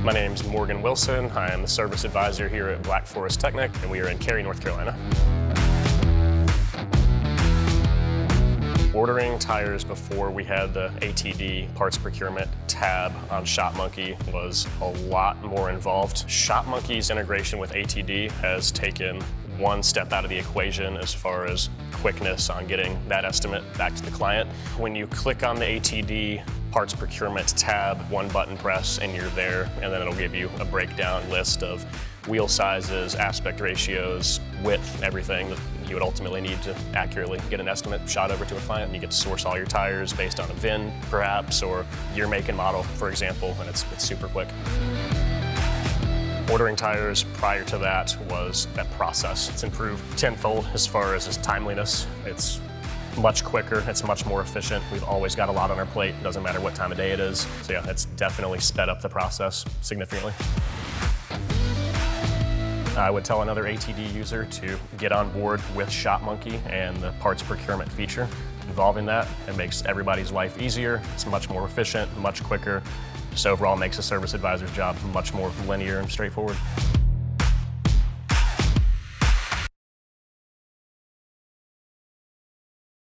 My name's Morgan Wilson. I am the service advisor here at Forest Technik, and we are in Cary, North Carolina. Ordering tires before we had the ATD parts procurement tab on Shopmonkey was a lot more involved. Shopmonkey's integration with ATD has taken one step out of the equation as far as quickness on getting that estimate back to the client. When you click on the ATD parts procurement tab, one button press and you're there, and then it'll give you a breakdown list of wheel sizes, aspect ratios, width, everything that you would ultimately need to accurately get an estimate shot over to a client. And you get to source all your tires based on a VIN, perhaps, or year, make, and model, for example, and it's super quick. Ordering tires prior to that was that process. It's improved tenfold as far as its timeliness. It's much quicker, it's much more efficient. We've always got a lot on our plate, doesn't matter what time of day it is. So yeah, it's definitely sped up the process significantly. I would tell another ATD user to get on board with Shopmonkey and the parts procurement feature. Involving that, it makes everybody's life easier, it's much more efficient, much quicker. Just overall makes a service advisor's job much more linear and straightforward.